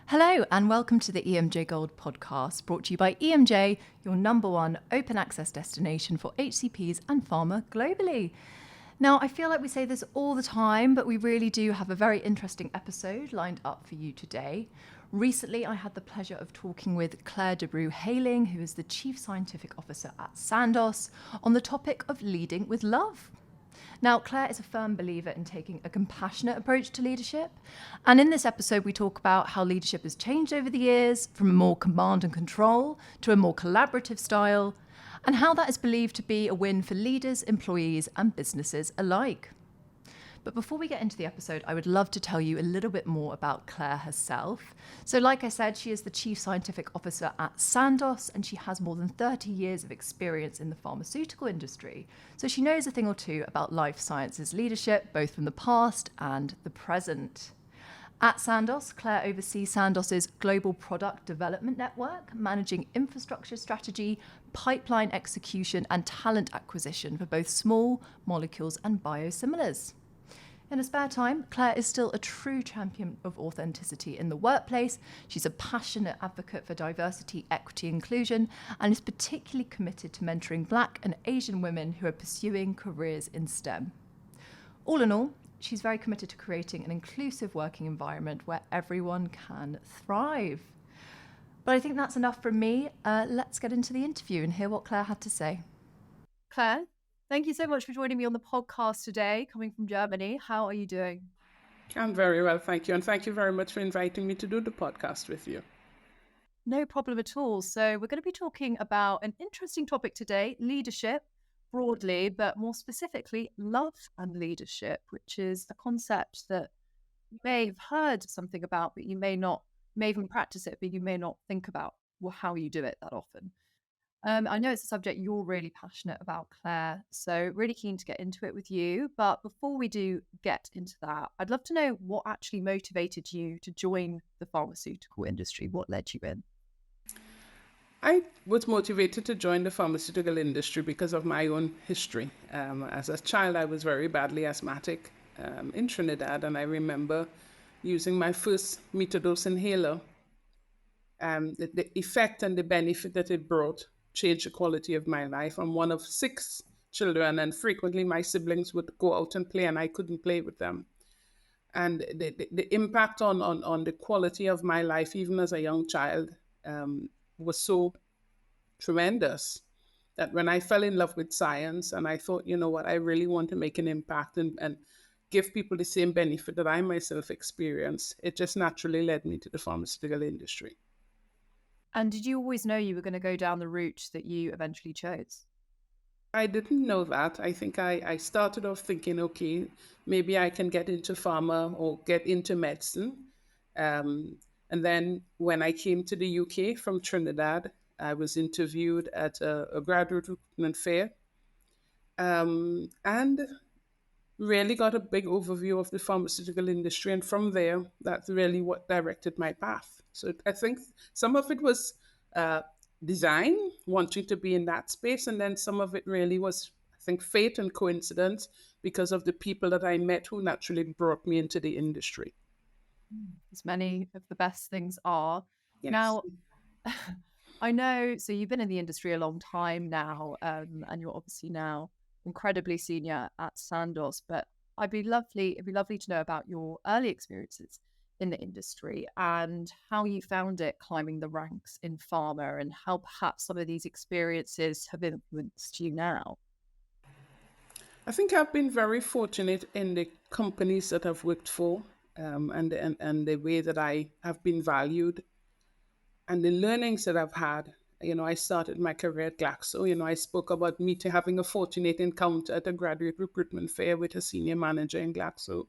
Hello, and welcome to the EMJ Gold podcast, brought to you by EMJ, your number one open access destination for HCPs and pharma globally. Now, I feel like we say this all the time, but we really do have a very interesting episode lined up for you today. Recently, I had the pleasure of talking with Claire Debrew-Haling, who is the Chief Scientific Officer at Sandoz, on the topic of leading with love. Now, Claire is a firm believer in taking a compassionate approach to leadership. And in this episode, we talk about how leadership has changed over the years from a more command and control to a more collaborative style, and how that is believed to be a win for leaders, employees, and businesses alike. But before we get into the episode, I would love to tell you a little bit more about Claire herself. So like I said, she is the Chief Scientific Officer at Sandoz, and she has more than 30 years of experience in the pharmaceutical industry. So she knows a thing or two about life sciences leadership, both from the past and the present. At Sandoz, Claire oversees Sandoz's global product development network, managing infrastructure strategy, pipeline execution, and talent acquisition for both small molecules and biosimilars. In her spare time, Claire is still a true champion of authenticity in the workplace. She's a passionate advocate for diversity, equity, inclusion, and is particularly committed to mentoring Black and Asian women who are pursuing careers in STEM. All in all, she's very committed to creating an inclusive working environment where everyone can thrive. But I think that's enough from me. Let's get into the interview and hear what Claire had to say. Claire, thank you so much for joining me on the podcast today, coming from Germany. How are you doing? I'm very well, thank you. And thank you very much for inviting me to do the podcast with you. No problem at all. So we're going to be talking about an interesting topic today, leadership broadly, but more specifically, love and leadership, which is a concept that you may have heard something about, but you may even practice it, but you may not think about how you do it that often. I know it's a subject you're really passionate about, Claire, so really keen to get into it with you. But before we do get into that, I'd love to know what actually motivated you to join the pharmaceutical industry. What led you in? I was motivated to join the pharmaceutical industry because of my own history. As a child, I was very badly asthmatic in Trinidad, and I remember using my first metered-dose inhaler. The effect and the benefit that it brought changed the quality of my life. I'm one of 6 children, and frequently my siblings would go out and play, and I couldn't play with them. And the impact on the quality of my life, even as a young child, was so tremendous that when I fell in love with science and I thought, you know what, I really want to make an impact and give people the same benefit that I myself experienced, it just naturally led me to the pharmaceutical industry. And did you always know you were going to go down the route that you eventually chose? I didn't know that. I think I started off thinking, okay, maybe I can get into pharma or get into medicine. And then when I came to the UK from Trinidad, I was interviewed at a graduate recruitment fair and really got a big overview of the pharmaceutical industry. And from there, that's really what directed my path. So I think some of it was uh, design, wanting to be in that space. And then some of it really was, I think, fate and coincidence because of the people that I met who naturally brought me into the industry. As many of the best things are. Yes. Now, I know, so you've been in the industry a long time now, and you're obviously now incredibly senior at Sandoz, but it'd be lovely to know about your early experiences in the industry and how you found it climbing the ranks in pharma and how perhaps some of these experiences have influenced you now. I think I've been very fortunate in the companies that I've worked for, and the way that I have been valued and the learnings that I've had. I started my career at Glaxo. I spoke about having a fortunate encounter at a graduate recruitment fair with a senior manager in Glaxo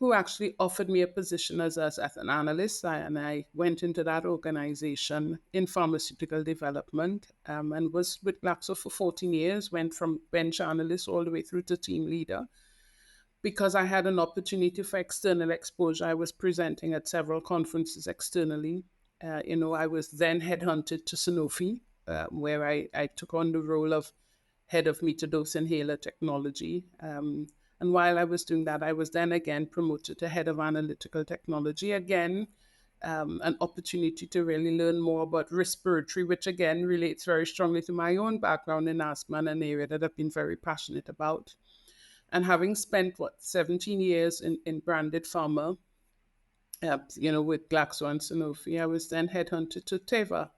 who actually offered me a position as an analyst. And I went into that organization in pharmaceutical development and was with Glaxo for 14 years, went from bench analyst all the way through to team leader. Because I had an opportunity for external exposure, I was presenting at several conferences externally. I was then headhunted to Sanofi, where I took on the role of head of metered-dose inhaler technology. And while I was doing that, I was then again promoted to head of analytical technology, again an opportunity to really learn more about respiratory, which again relates very strongly to my own background in asthma and an area that I've been very passionate about. And having spent, 17 years in branded pharma, with Glaxo and Sanofi, I was then headhunted to Teva,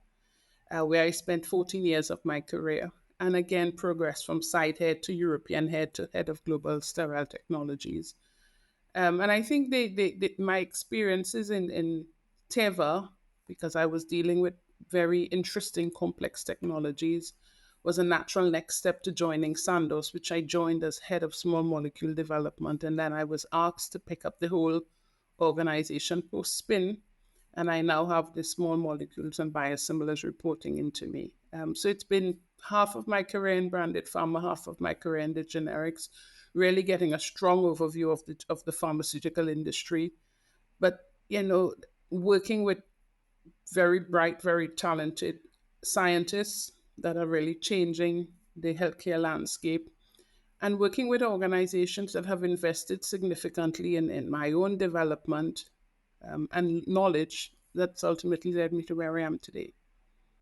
where I spent 14 years of my career. And again, progressed from site head to European head to head of global sterile technologies. And I think my experiences in Teva, because I was dealing with very interesting, complex technologies, was a natural next step to joining Sandoz, which I joined as head of small molecule development. And then I was asked to pick up the whole organization post spin. And I now have the small molecules and biosimilars reporting into me. So it's been half of my career in branded pharma, half of my career in the generics, really getting a strong overview of the pharmaceutical industry. But working with very bright, very talented scientists that are really changing the healthcare landscape, and working with organizations that have invested significantly in my own development and knowledge that's ultimately led me to where I am today.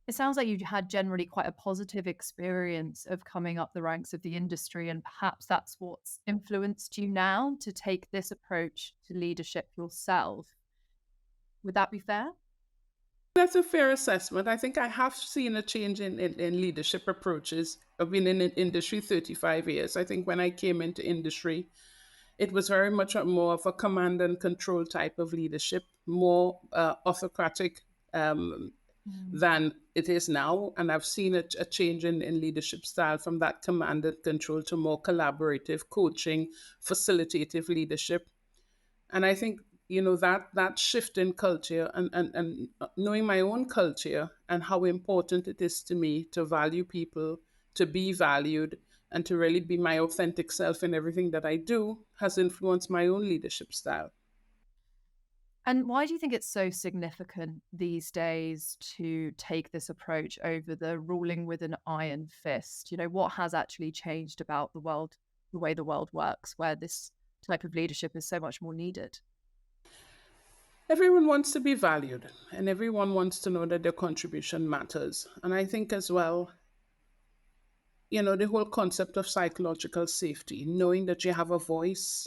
It sounds like you had generally quite a positive experience of coming up the ranks of the industry, and perhaps that's what's influenced you now to take this approach to leadership yourself. Would that be fair? That's a fair assessment. I think I have seen a change in leadership approaches. I've been in the industry 35 years. I think when I came into industry, it was very much more of a command and control type of leadership, more autocratic Mm. than it is now. And I've seen a change in leadership style from that command and control to more collaborative, coaching, facilitative leadership. And I think that shift in culture, and knowing my own culture and how important it is to me to value people, to be valued, and to really be my authentic self in everything that I do has influenced my own leadership style. And why do you think it's so significant these days to take this approach over the ruling with an iron fist? What has actually changed about the world, the way the world works, where this type of leadership is so much more needed? Everyone wants to be valued, and everyone wants to know that their contribution matters. And I think as well, the whole concept of psychological safety, knowing that you have a voice,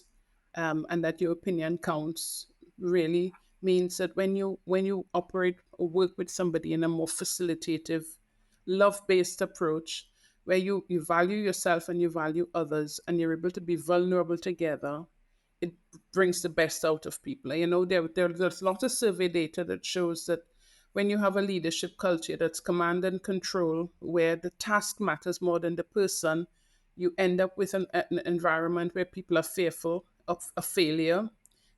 and that your opinion counts, really means that when you operate or work with somebody in a more facilitative, love-based approach, where you value yourself and you value others and you're able to be vulnerable together, it brings the best out of people. There's a lot of survey data that shows that when you have a leadership culture that's command and control, where the task matters more than the person, you end up with an environment where people are fearful of a failure.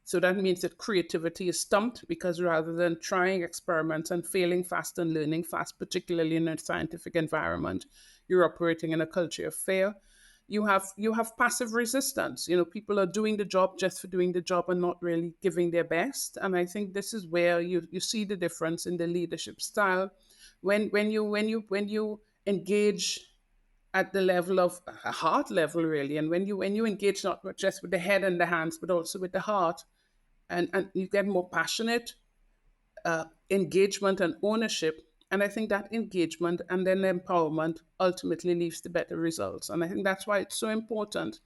So that means that creativity is stumped, because rather than trying experiments and failing fast and learning fast, particularly in a scientific environment, you're operating in a culture of fear. You have passive resistance. People are doing the job just for doing the job and not really giving their best. And I think this is where you see the difference in the leadership style. When you engage at the level of a heart level, really, and when you engage not just with the head and the hands but also with the heart, and you get more passionate, engagement and ownership. And I think that engagement and then empowerment ultimately leads to better results. And I think that's why it's so important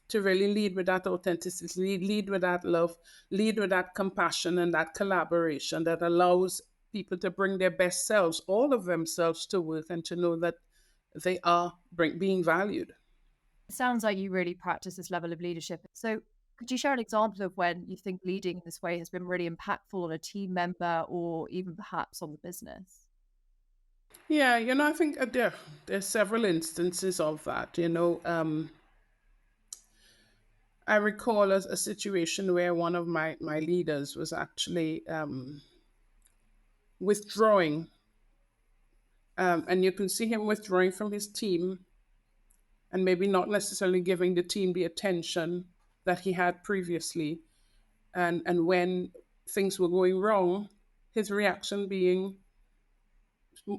to really lead with that authenticity, lead with that love, lead with that compassion and that collaboration that allows people to bring their best selves, all of themselves, to work, and to know that they are being valued. It sounds like you really practice this level of leadership. So, could you share an example of when you think leading in this way has been really impactful on a team member or even perhaps on the business? Yeah, I think there's several instances of that. I recall a situation where one of my leaders was actually withdrawing, and you can see him withdrawing from his team, and maybe not necessarily giving the team the attention that he had previously. And when things were going wrong, his reaction being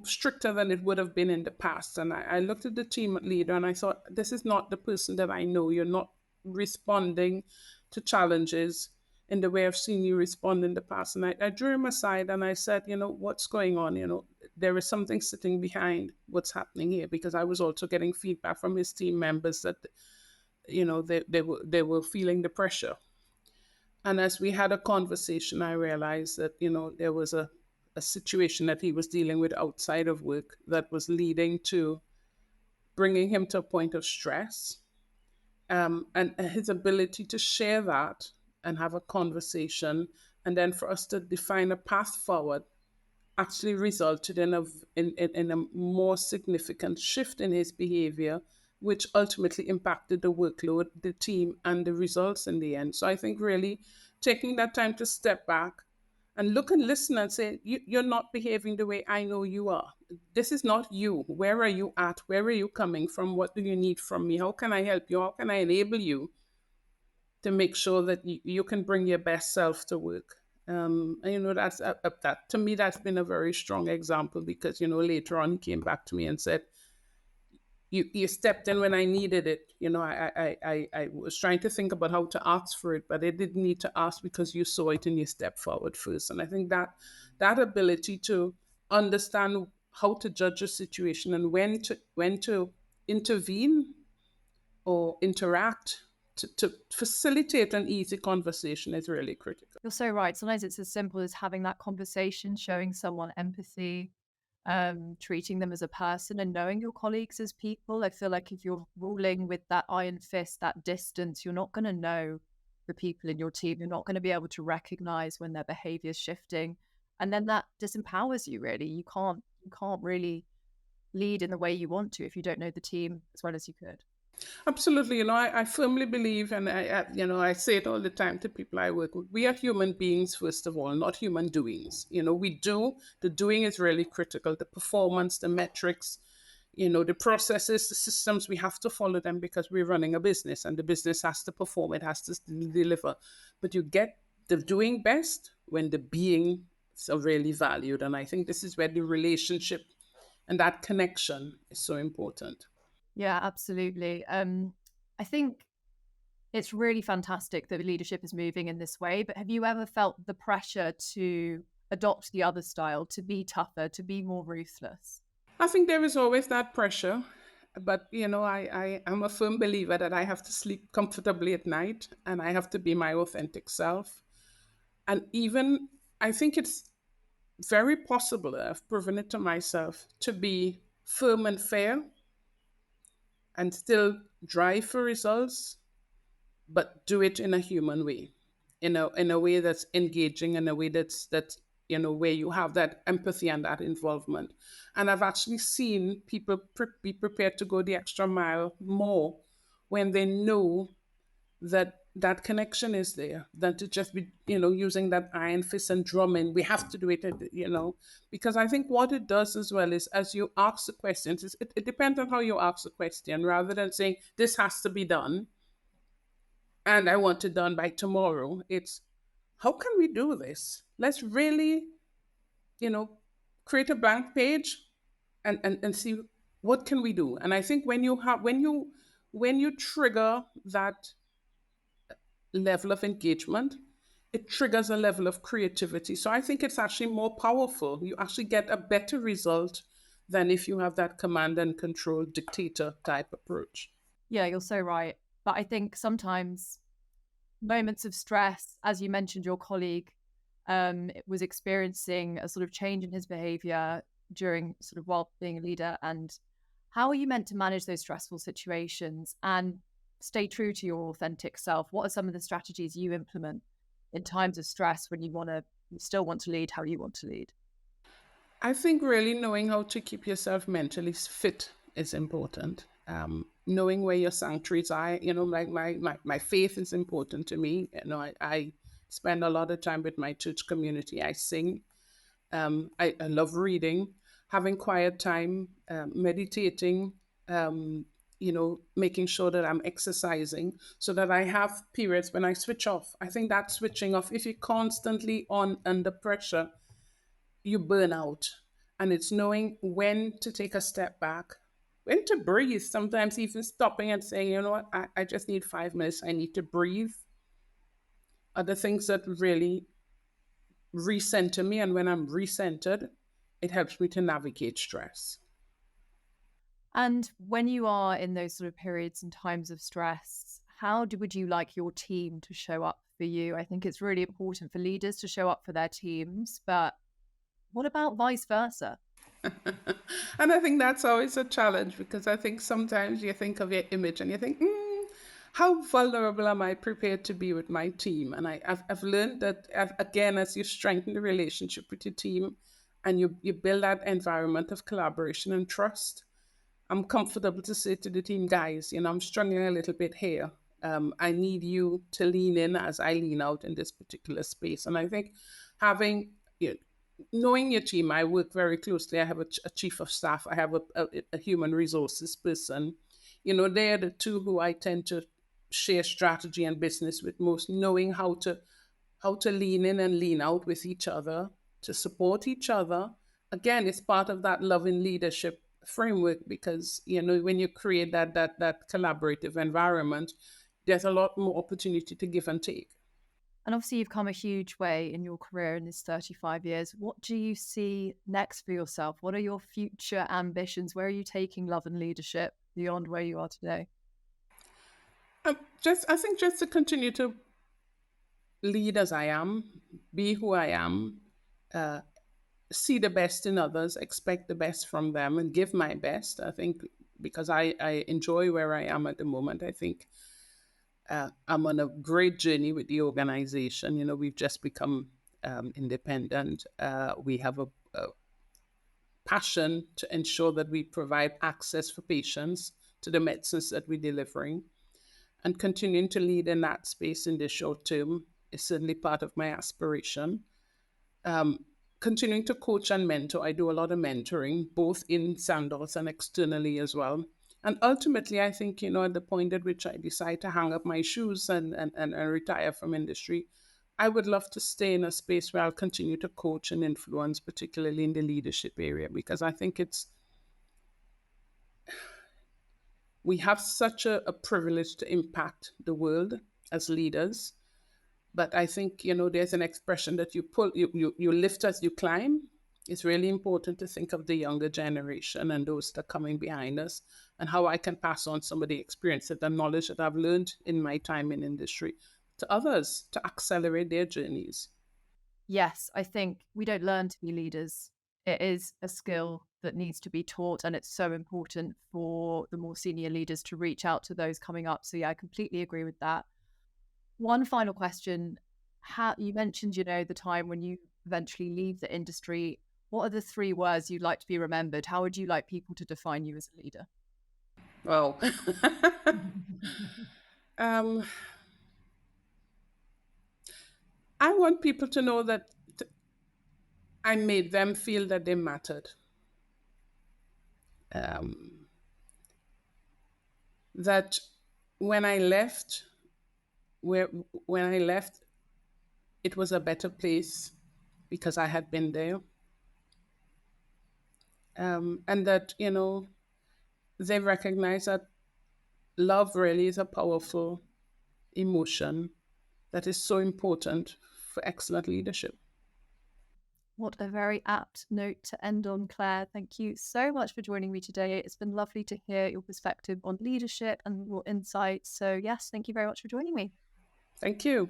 stricter than it would have been in the past. And I looked at the team leader and I thought, this is not the person that I know. You're not responding to challenges. in the way I've seen you respond in the past. And I drew him aside and I said, what's going on? There is something sitting behind what's happening here, because I was also getting feedback from his team members that, they were feeling the pressure. And as we had a conversation, I realized that, there was a situation that he was dealing with outside of work that was leading to bringing him to a point of stress. And his ability to share that and have a conversation, and then for us to define a path forward, actually resulted in a more significant shift in his behavior, which ultimately impacted the workload, the team, and the results in the end. So I think really taking that time to step back and look and listen and say, you're not behaving the way I know you are. This is not you. Where are you at? Where are you coming from? What do you need from me? How can I help you? How can I enable you to make sure that you can bring your best self to work? And that's that to me, that's been a very strong example, because later on he came back to me and said, you stepped in when I needed it. I was trying to think about how to ask for it, but I didn't need to ask because you saw it and you stepped forward first. And I think that ability to understand how to judge a situation and when to intervene or interact to facilitate an easy conversation is really critical. You're so right. Sometimes it's as simple as having that conversation, showing someone empathy, treating them as a person, and knowing your colleagues as people. I feel like if you're ruling with that iron fist, that distance, you're not going to know the people in your team. You're not going to be able to recognize when their behavior is shifting. And then that disempowers you, really. You can't really lead in the way you want to if you don't know the team as well as you could. Absolutely. I firmly believe, and I say it all the time to people I work with. We are human beings, first of all, not human doings. The doing is really critical. The performance, the metrics, the processes, the systems, we have to follow them because we're running a business and the business has to perform, it has to deliver. But you get the doing best when the being is really valued. And I think this is where the relationship and that connection is so important. Yeah, absolutely. I think it's really fantastic that leadership is moving in this way, but have you ever felt the pressure to adopt the other style, to be tougher, to be more ruthless? I think there is always that pressure, but I am a firm believer that I have to sleep comfortably at night and I have to be my authentic self. And even I think it's very possible, I've proven it to myself, to be firm and fair and still drive for results, but do it in a human way, in a way that's engaging, in a way that's where you have that empathy and that involvement. And I've actually seen people be prepared to go the extra mile more when they know that that connection is there, than to just be using that iron fist and drumming. We have to do it, because I think what it does as well is, as you ask the questions, it depends on how you ask the question. Rather than saying this has to be done and I want it done by tomorrow, it's how can we do this? Let's really, you know, create a blank page and see what can we do. And I think when you trigger that level of engagement, it triggers a level of creativity. So I think it's actually more powerful. You actually get a better result than if you have that command and control dictator type approach. Yeah, you're so right. But I think sometimes moments of stress, as you mentioned, your colleague was experiencing a sort of change in his behavior during sort of while being a leader. And how are you meant to manage those stressful situations and stay true to your authentic self? What are some of the strategies you implement in times of stress when you still want to lead how you want to lead? I think really knowing how to keep yourself mentally fit is important. Knowing where your sanctuaries are, like my faith is important to me. I spend a lot of time with my church community. I sing. I love reading, having quiet time, meditating, making sure that I'm exercising so that I have periods when I switch off. I think that switching off, if you're constantly on under pressure, you burn out. And it's knowing when to take a step back, when to breathe, sometimes even stopping and saying, you know what, I just need 5 minutes. I need to breathe are the things that really recenter me. And when I'm recentered, it helps me to navigate stress. And when you are in those sort of periods and times of stress, would you like your team to show up for you? I think it's really important for leaders to show up for their teams, but what about vice versa? And I think that's always a challenge because I think sometimes you think of your image and you think, how vulnerable am I prepared to be with my team? And I've learned that, again, as you strengthen the relationship with your team and you build that environment of collaboration and trust, I'm comfortable to say to the team, guys, I'm struggling a little bit here. I need you to lean in as I lean out in this particular space. And I think having, you know, knowing your team, I work very closely. I have a chief of staff, I have a human resources person. They're the two who I tend to share strategy and business with most, knowing how to lean in and lean out with each other to support each other. Again, it's part of that loving leadership framework because when you create that collaborative environment, there's a lot more opportunity to give and take. And obviously, you've come a huge way in your career in this 35 years. What do you see next for yourself? What are your future ambitions? Where are you taking love and leadership beyond where you are today? I think just to continue to lead as I am, be who I am, see the best in others, expect the best from them, and give my best. I think because I enjoy where I am at the moment. I think I'm on a great journey with the organization. We've just become independent. We have a passion to ensure that we provide access for patients to the medicines that we're delivering. And continuing to lead in that space in the short term is certainly part of my aspiration. Continuing to coach and mentor. I do a lot of mentoring, both in Sandoz and externally as well. And ultimately, I think, at the point at which I decide to hang up my shoes and retire from industry, I would love to stay in a space where I'll continue to coach and influence, particularly in the leadership area, because I think we have such a privilege to impact the world as leaders. But I think, there's an expression that you lift as you climb. It's really important to think of the younger generation and those that are coming behind us and how I can pass on some of the experience and the knowledge that I've learned in my time in industry to others to accelerate their journeys. Yes, I think we don't learn to be leaders. It is a skill that needs to be taught, and it's so important for the more senior leaders to reach out to those coming up. So, yeah, I completely agree with that. One final question. How you mentioned, the time when you eventually leave the industry. What are the 3 words you'd like to be remembered? How would you like people to define you as a leader? Well, um, I want people to know that I made them feel that they mattered. That when I left, where when I left, it was a better place because I had been there, and that they recognize that love really is a powerful emotion that is so important for excellent leadership. What a very apt note to end on, Claire. Thank you so much for joining me today. It's been lovely to hear your perspective on leadership and your insights. So, yes, thank you very much for joining me. Thank you.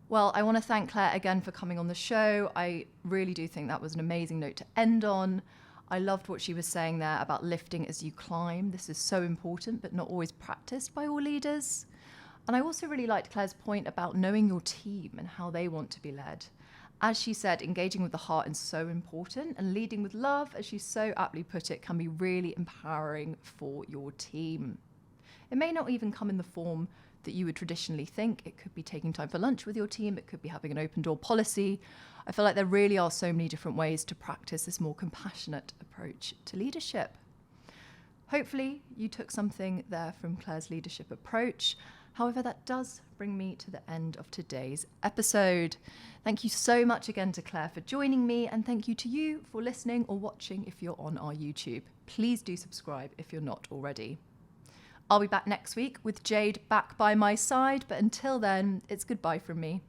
Well, I want to thank Claire again for coming on the show. I really do think that was an amazing note to end on. I loved what she was saying there about lifting as you climb. This is so important, but not always practiced by all leaders. And I also really liked Claire's point about knowing your team and how they want to be led. As she said, engaging with the heart is so important, and leading with love, as she so aptly put it, can be really empowering for your team. It may not even come in the form that you would traditionally think. It could be taking time for lunch with your team. It could be having an open door policy. I feel like there really are so many different ways to practice this more compassionate approach to leadership. Hopefully you took something there from Claire's leadership approach. However, that does bring me to the end of today's episode. Thank you so much again to Claire for joining me, and thank you to you for listening or watching if you're on our YouTube. Please do subscribe if you're not already. I'll be back next week with Jade back by my side, but until then, it's goodbye from me.